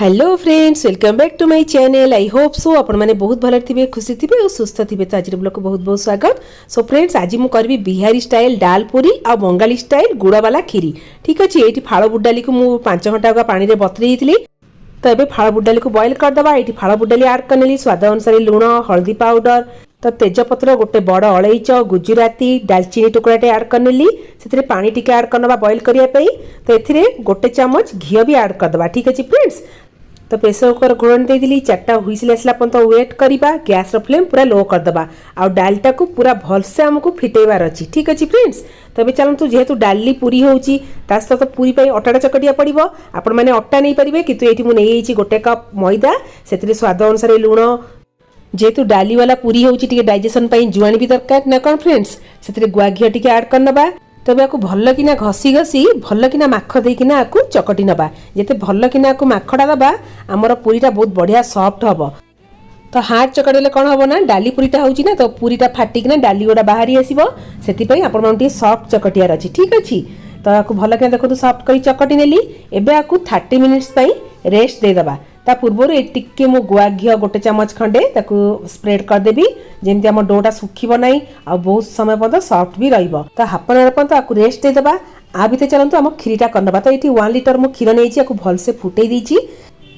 Hello friends, welcome back to my channel. I hope so आपण मैंने बहुत भल थे, खुशी थे और सुस्थ थे। तो आज ब्लॉग को बहुत बहुत स्वागत। सो फ्रेंड्स, आज मुझे करी बिहारी स्टाइल डाल पूरी आ बंगाली स्टाइल गुड़ वाला खीरी। ठीक अच्छे। ये फाड़ बुट डाली को मुझे 5 घंटा पानी में बतरी तो ये फाड़ बुट डाली को बॉइल करदे। ये फाड़ बुट डाली आड कर स्वाद अनुसार लुण, हल्दी पाउडर, तो तेजपत्र, गोटे बड़ अलैच, गुजराती, डालचीनी टुकड़ाटे आड कर से पानी टिके आड करना बॉइल करने। तो ये गोटे चामच घी भी आड करदे। ठीक अच्छे फ्रेंड्स। तो प्रेसर कुकर घोड़न देदी 4टा हुइसिल आसला पर्यंत वेट करवा। गैस फ्लेम पूरा लो करदे आ डालटा को पूरा भलसे आमको फिटेबार अच्छी। ठीक अच्छे फ्रेंड्स। तो ये चलतु जेहेतु डाली पूरी होची तो पूरी अटाटा चकटिया पड़ो। आपण मैंने अटा नहीं पारे कि ये मुझे गोटे कप मैदा से स्वाद अनुसार लुण। जेहेतु डाली वाला पूरी होची डाइजेशन जुआणी भी दरकार ना कौन फ्रेंड्स। से गुआ घी टी आड करनबा। तब आपको भल किना घसी घसी भल किना माख देकिना आपको चकटी नबा। जिते भल किना आपको माखटा दबा आमर पूरीटा बहुत बढ़िया सॉफ्ट हम। तो हाथ चकड़े कौन हम ना डाली पूरीटा होची ना, तो पूरीटा फाटिकिना डाली गुड़ा बाहरी आसो। से आपको सॉफ्ट चकटियार अच्छी। ठीक अच्छे। तो आपको भल कि देखो सॉफ्ट कर चकटी नेली। एबे आपको 30 मिनिट्स रेस्ट देदबा। ता पूर्वर टिके मो गुआ घी गोटे चामच खंडे ताकू स्प्रेड करदेवी जेमती आम डोटा सुखीब ना आ बहुत समय पर्यंत सॉफ्ट भी रहिबो। तो हाफ एन आवर पर्यंत आपको रेस्ट देदबा। आ भीतर चलतु आम खीरीटा करनबा। तो ये 1 लिटर मो क्षीर नहीं भलसे फुटे देछि।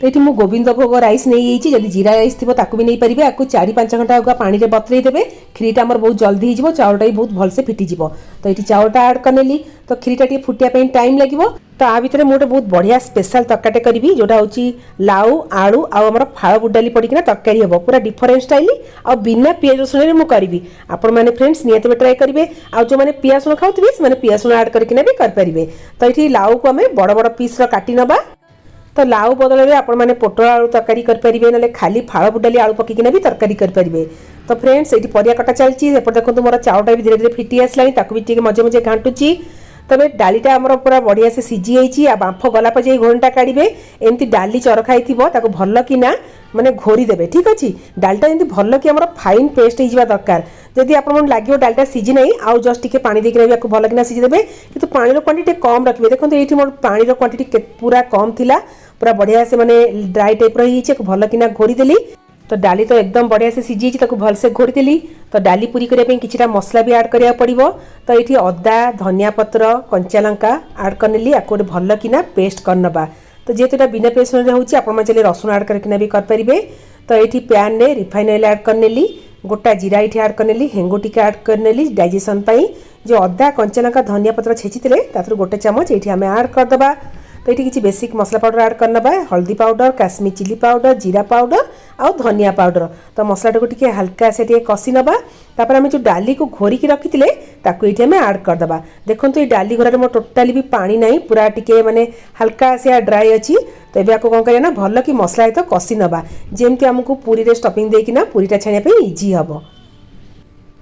तो ये मुझे गोविंद भोग राइस नहीं जब जीरा राइस थी भी नहीं पारे। आपको 4-5 घंटा आगे पानी में बतरे देवे। खीरीटा आमर बहुत जल्दी हो चाउलटा भी बहुत भलसे फिटिज। तो ये चाउलटा आड करनेली। तो खीरीटा टे फुटिया टाइम लगे। तो आ भितर मुझे बहुत बढ़िया स्पेशल तरकाटे करी जोटा हूँ लाउ आलू आमर फाड़ बुट डाली पड़किना तरकारी हम पूरा डिफरेंट स्टाइल आ बिना पियाज रसुण में करी। आपण मैंने फ्रेंड्स निहत ट्राए करेंगे। आ जो मैंने पियाज रसुण खाऊे से पियाज रसुण आड करके भी करेंगे। तो ये लाउ को आम बड़ बड़ पीस काटी नबा। तो लाउ बदल में आपण मैंने पोटल आलू तरकारी करेंगे ना खाली फाड़ बुटाली आलू पकईकिना भी तरकारी करेंगे। तो फ्रेंड्स ये परिया कटा चलती देखो मोर चाउटा भी धीरे धीरे फिटी आसला भी मजे मजे घाटुची। तबे डालीटा आमर पूरा बढ़िया से सीझी जाइए। आ बांफ गला पे घोड़टा काढ़े एमती डाली चरखाई थो भल किना माने घोरी देवे। ठीक अच्छे। डालटा एमती भल कि आमर फाइन पेस्ट हो दरकार। जदि आप लगे डालटा सीझी ना आउ जस्ट टिके पानी देकर भी भल कि सीझीदे कि पानी क्वांटिटी कम रखिए। देखो ये मोर पानी क्वांटिटी पूरा कम थिला पूरा बढ़िया से माने ड्राई टाइप रही भल कि घोरी देली। तो डाली तो एकदम बढ़िया से सीझी भलसे घोरी देली। तो डाली पूरी करने किछिटा मसला भी आड करिया पड़िबो। तो ये अदा धनिया पत्र कंचा लंका आड करनेली आपको भल किना पेस्ट करनबा। तो जेहेतु ये बिना पेस्ट होची आपण माने चले रसुण आड करके भी करेंगे। तो ये पैन में रिफाइन ऑयल आड करनेली, गोटा जीरा ये आड करनेली, हेंगु टिके आड करनेली डाइजेशन जो अदा कंचा लंका धनिया पत्र छेची गोटे चामच ये आम आड करदबा। तो ये किसी बेसिक मसला पाउडर आड करनबा। हल्दी पाउडर, काश्मीर चिली पाउडर, जीरा पाउडर आउ धनिया पाउडर। तो मसलाटा को टिके हल्का से कषि नबा। तापर आम जो डाली को घोरिकी रखी ये आम आड करदबा। देखो ये डाली घोरारे मोर टोटाली भी पानी ना पूरा टिके माने हल्का से ड्राई अच्छी। तो ये आपको कौन करना भल कि मसला तो कषि नबा जेमती आमको पूरी रे स्टफिंग देकिना पूरीटा छाणिया इजी हम।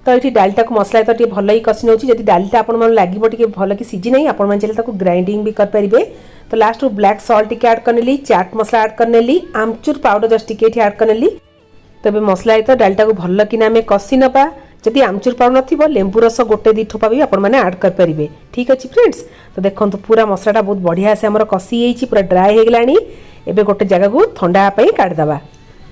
तो ये डालटा को मसला तो भल ही कषि नौ। जब डालटा आप लगे भल कि सीझी ना आपण मैंने ग्राइंडिंग भी करेंगे। तो लास्ट ब्लैक सॉल्ट टिके आड करनेली, चाट मसला आड करनेली, आमचूर पाउडर जस्ट टिके आड करनेली। तबे मसला तो डालटा को भल कि कषि नबा। जदि आमचूर पाउडर नथिबो लेंबू रस गोटे 2 ठोपा भी आपण मैंने आड करेंगे। ठीक अच्छे फ्रेंड्स। तो देखो पूरा मसलाटा बहुत बढ़िया से आमर कषि पूरा ड्राए हो गलानी। एबे गोटे जगह को ठंडा काढ़ीदबा।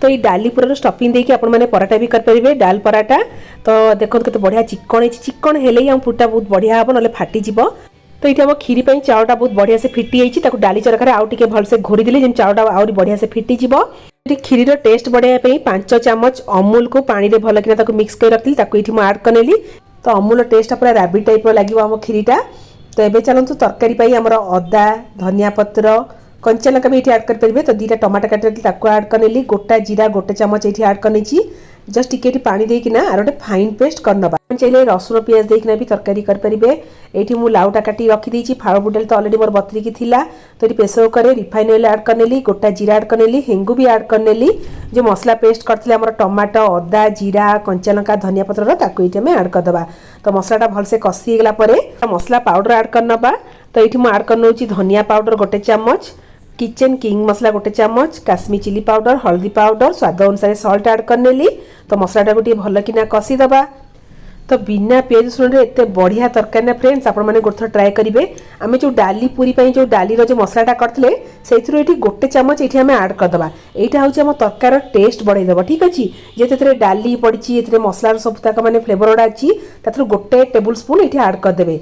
तो ये डाली पूरा स्टफिंग देके आपण मैंने पराठा भी करेंगे डाल पराठा। तो देखो केते बढ़िया चिकन चिकन हेले ही पूरा बहुत बढ़िया हम ना फाटीज। तो ये आम खीरी चाउलटा बहुत बढ़िया से फिटी जाइए डाली चरखार आउ टे भलसे घोरी देली जेम चाउलटा आउरी बढ़िया से फिटीज। खीरीर टेस्ट बढ़ाई 5 चामच अमूल को पानी में भल कि मिक्स कर रखी ये आड करनेली। तो अमूल टेस्ट पूरा राबिट टाइप लगे आम खीरीटा। तो ये चलतु तरकारी आमर अदा धनिया पत्र कंचा लंका भी ये आड करेंगे। तो 2टा टमाटर काटी रखी आड करनेली, गोटा जीरा गोटे चामच ये आड करनी जस्ट टिके पानी देकिना आर गोटे फाइन पेस्ट करनबा। चाहिए रसुण पियाज देकिना भी तरकारी करेंगे। ये मुझे लाउटा काटी रखी फाड़ बुटाली तो अलरेडी मोर बतरिकी थिला। तो ये प्रेसर कुकर रिफाइन ऑयल आड करनेली, गोटा जीरा आड करनेली, हेंगु भी आड करनेली। जो मसला पेस्ट करथिले हमर टमाटो अदा जीरा कंचा लंका धनिया पत्र ये आड करदबा। तो मसलाटा भलसे कषि गला परे मसला पाउडर आड करनबा। तो ये मुझे आड करनौ धनिया पाउडर गोटे चामच, किचन किंग मसला गोटे चामच, काश्मीर चिली पाउडर, हल्दी पाउडर, स्वाद अनुसार सॉल्ट आड करनेली। तो मसलाटा को भल कि कषिदबा। तो बिना पियाज रसुण एत बढ़िया तरकारी ना फ्रेंड्स आपण मैंने गोटे ट्राए करेंगे। आम जो डाली पूरी जो डालीर जो मसलाटा करते से गोटे चामच ये आम आड करदे। यहाँ हूँ आम तरकार टेस्ट बढ़ाईदेव। ठीक अच्छे जेते डाली पड़ी मसलार सब तक मैंने फ्लेवर गुड़ा अच्छी गोटे टेबुल स्पून ये आड करदे।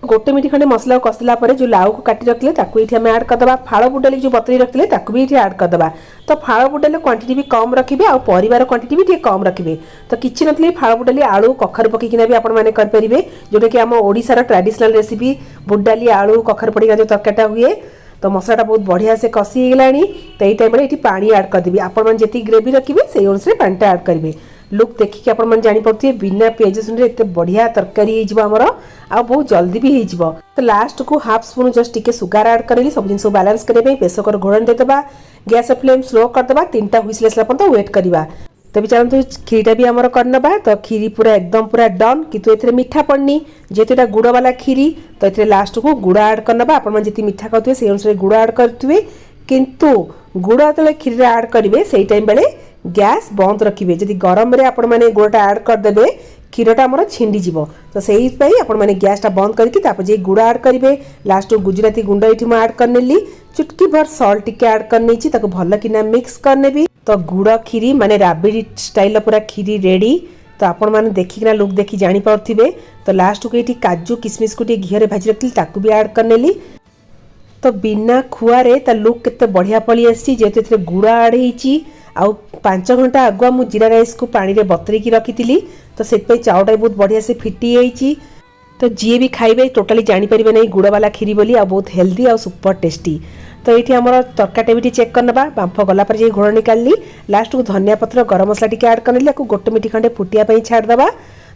गोटे मिनिट खंडे मसला को कसिला जो लाउ को काटी रखिले ये आम आड करदे। फाड़ बुडाली जो बतरी रखिले भी ये आड करदे। तो फाड़ बुडाली क्वांटिटी भी कम रखिए और परिवार क्वांटिटी भी कम रखिए। तो किसी नथले फाड़ बुडाली आलू कखारु पकईकिना भी आपण मैंने करेंगे जोटा कि आम ओडिशार ट्रेडिशनल रेसिपी बुडाली आलू कखारु पड़िका जो तरकारीटा हुए। तो मसलाटा बहुत बढ़िया से कषि हो गलानी। तो ये टाइम ये पानी आड करदेवी। आपण जी ग्रेवी रखिए से अनुसार पानीटा आड करेंगे। लुक देखिए आपण जानीपे बिना पियाज रसुण एत बढ़िया तरकारी होमर आ बहुत जल्दी भी हो। तो लास्ट को हाफ स्पून जस्ट टिके सुगार आड करेली सब जिन बैलेंस करने प्रेसर कुकर घोड़न देदेबा। गैस फ्लेम स्लो करदेबा 3टा हुइसल आसला पर्यंत वेट करवा। तो भी चलते खीरीटा भी आमर करनबा। तो खीरी पूरा एकदम पूरा डन किंतु एथिरे मीठा पड़नी जेहेतु एटा गुड़ वाला खीरी। तो ये लास्ट को गुड़ आड करनबा। आपण जी मीठा खाते से अनुसार गुड़ आड करेंगे किंतु गुड़ जो खीरी आड करेंगे से टाइम बेले गैस बंद रखिए। जदि गरम रे आपण मैंने गुड़टा आड करदे क्षीरटा आमर छिंडी जीव। तो से आपण मैंने गैसटा बंद करके गुड़ आड करेंगे। लास्ट गुजराती गुंड ये आड करनेली चुटकी भर सल्ट टिके आड कर भल कि मिक्स करने भी। तो गुड़ खीरी माने राबिड़ी स्टाइल पूरा खीरी रेडी। तो आपण मैंने देखिकिना लुक देखी जानी पारुथिबे। तो लास्ट को ये काजू किशमिश को घी भाजी रखी भी आड करनेली। तो बिना खुआरे ता लुक केते बढ़िया पड़ी आसी जेहेतु गुड़ आड होईची। आउ 5 घंटा आगुआ मु जीरा राइस को पानी रे बतरेकी रखी। तो से चाउटा बहुत बढ़िया से फिटी जाइए। तो जी भी खाइबे टोटाली जानीपर नहीं गुड़ वाला खीरी बोली आ बहुत हेल्दी आ सुपर टेस्टी। तो ये आम तरकारीटा भी चेक करनबा। बांफ गलापर जे घोड़ निकाली लास्ट को धनिया पत्र गरम मसला टी आड करने गोटे मिनिट खंडे फुटिया छाड़देवा।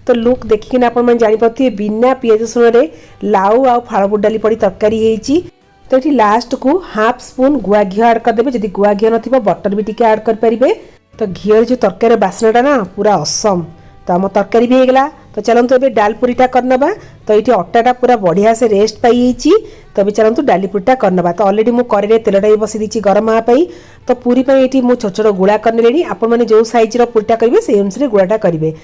तो लुक देखिकिना आपण मैंने जानीपे बिना पियाज रसुण लाउ आ फाड़ बुडाली पड़ी तरकारी होईची। तो ये लास्ट को हाफ स्पून गुआ घी आड करदे। जदि गुआ घी न बटर भी टिके आड करेंगे। तो घी जो तरकारी बास्नाटा ना पूरा असम। तो आम तरकारी भी होगला। तो चलते ये डाल पूरीटा करनबा। तो ये अटाटा पूरा बढ़िया से रेस्ट पाई। तो भी चलते डाली पूरीटा करनबा। तो अलरेडी मु कड़े तेलटा भी बसी दी गरम हाँ। तो पूरी ये मुझे छोट छोट गुड़ा करने आपण मैंने जो साइज पूरीटा करेंगे से अनुसार गुड़ाटा करेंगे।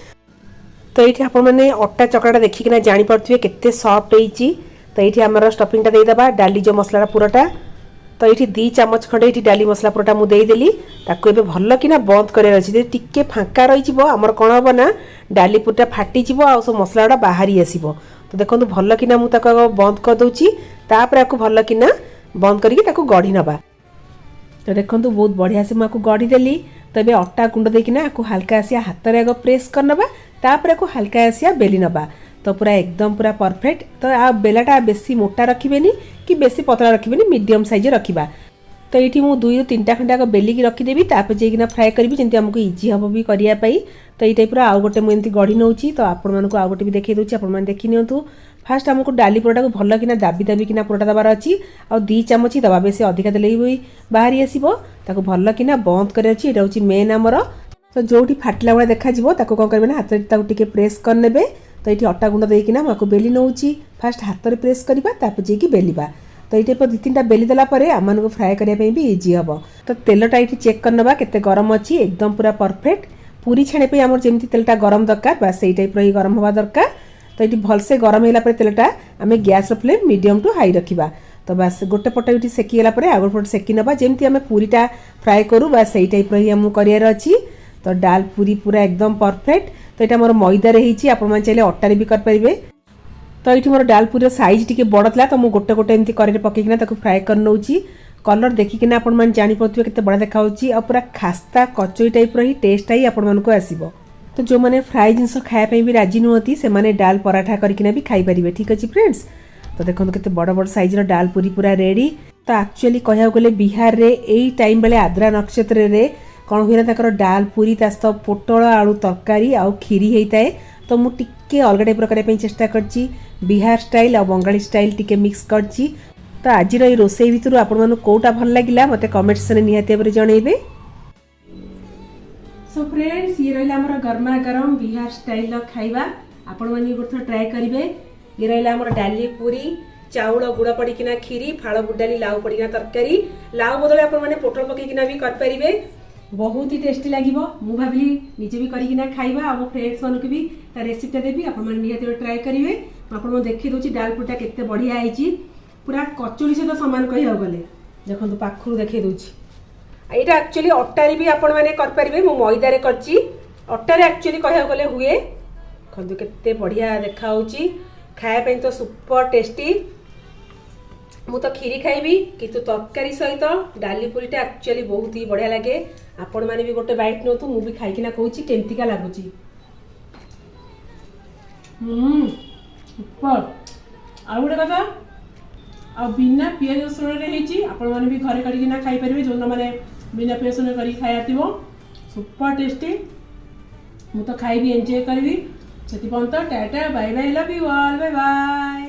तो ये आपण मैंने अटा चकड़ा देखिकिना जानीपे केते सॉफ्ट होईची। तो ये आमर स्टफिंगटा देदेबा डाली जो मसला पूराटा। तो ये 2 चामच खंडे ये डाली मसला पूराटा मुझे देदेली। ताको एबे भल कि बंद करार अच्छे टिके फाँका रही आमर कौन हम ना डाली पूरीटा फाटी आ सब मसला गुड़ा बाहरी आसो। तो देखो भल कि मुझे बंद करदे आपको भल कि बंद करके गढ़ी नवा। तो देखो बहुत बढ़िया से मुझे गढ़ी देली। तो ये अटा गुंड देकिना हल्का आसिया हाथ में आग प्रेस करनबा तापर हल्का आसिया बेली नवा। तो पूरा एकदम पूरा परफेक्ट। तो आ बेलाटा बेसी मोटा रखिबेनी कि बेसी पतला रखिबेनी मीडियम साइज रखिबा। तो ये मुझे 2 ରୁ 3टा खंडे आग बेलिकी रखिदेवी तापर जाइकिना फ्राए करी जमी आमको इजी हम भी करने। तो ये टाइप आउ गोटे मुझे गढ़ी नौची। तो आपण मानक आउ गोटे भी देखी दूसरी आपण देखी नियंतु। फास्ट आमको डाली पुराटा को भल कि दाबी दाबिकिना पुराटा दबार अच्छी आ 2 चामच ही दबा बेसी अधिका देले भी बाहरी आसो। ताको भल कि बंद कर ये हूँ मेन आमर। तो जो फाटिला भाई देखा कौन करेंगे ना हाथ टे प्रेस करने। तो ये अटा गुंड देकिना मुझे बेली नौची। फास्ट हाथ में प्रेस करवा तापर जाइए बेलिबा। तो ये 2-3टा बेली देला परे आम को फ्राए करने भी इजी हम। तो तेलटा ये चेक करनबा केते गरम अच्छी एकदम पूरा परफेक्ट। पूरी छाणी आम जमी तेलटा गरम दरकार बस से टाइप ही गरम हवा दरकार। तो ये भलसे गरम होगा तेलटा आम gas flame medium to high रखा। तो बस गोटे पट ये सेकीगला आगो पट सेकी नवा जमी आम पूरीटा फ्राए करूँ बस से टाइप ही आमको करार अच्छी। तो डाल पूरी पूरा एकदम परफेक्ट। तो यहाँ मोर मैदारे होती आपने चाहिए अटारे भी करेंगे। तो ये मोर डाल पूरी साइज टी बड़ था। तो मुझे गोटे गोटे एमती कड़े पकईकिना फ्राए कर नौची। कलर देखिकिना आपण मैंने जानीपे केते बड़ा देखा पूरा खास्ता कचोरी टाइप ही टेस्टा ही आपण मानक आसो। तो जो मैंने फ्राए जिनस खायापी भी राजी नुहति से मैंने डाल पराठा करकिना भी खाई पारे। ठीक अच्छे फ्रेंड्स। तो देखो केते बड़ बड़ साइज डाल पूरी पूरा रेडी। तो एक्चुअली कह गले बिहार रे यही टाइम बेले आद्रा नक्षत्र रे कौन हुए ना डाल पूरी ता सहित पोटल आलू तरकारी आउ खीरी होता है। तो मुझे टिके अलग टाइप करने चेष्टा करची बिहार स्टाइल और बंगाली स्टाइल टिके मिक्स करची। तो आज रोसई भितर आपण कौटा भल लगे मत कमेंट सेक्शन में निहाती भाव जनइबे। सो फ्रेंड्स ये रहा आमर गरमा गरम बिहार स्टाइल खाइबा आपण मैंने गोटे ट्राए करेंगे। ये रहा आमर डाली पूरी चाउल गुड़ पड़ीकिना खीरी फाड़ बुडाली लाउ पड़ीकिना तरकारी लाउ बदले आपण मैंने पोटल पकईकिना भी करेंगे। बहुत ही टेस्टी लगे मु भाविली निजे भी करना खाइबा आ मो फ्रेंड्स मानक भी रेसिपीटा देवी आप निहाती ट्राए करेंगे आपको देखी दूसरी डाल पूरीटा केते बढ़िया है पूरा कचोरी सहित सामान कह गले देखो पाखु देखी दूसरी यहाँ एक्चुअली अटारे भी आपण मैंने करेंगे मु मैदारे करची अटारे एक्चुअली कह गले हुए देखो केते बढ़िया देखा खायापी तो सुपर टेस्टी मु तो खीरी खाइबी किंतु तरकारी सहित डाली पूरीटा एक्चुअली बहुत ही बढ़िया लगे आपण मैंने भी गोटे बाइट नौ मु भी खाइकिना कहूँ केमतिका लगुच सुपर आ गोटे कथा आ बिना पियाज रसुन आपण मैंने भी घरे करिकिना खाई परिबे जो मैंने बिना पियाज रसुन करी खाया थिबो सुपर टेस्टी मु तो खाइबी एंजॉय करबी सेति पंत tata bye bye love you all bye bye.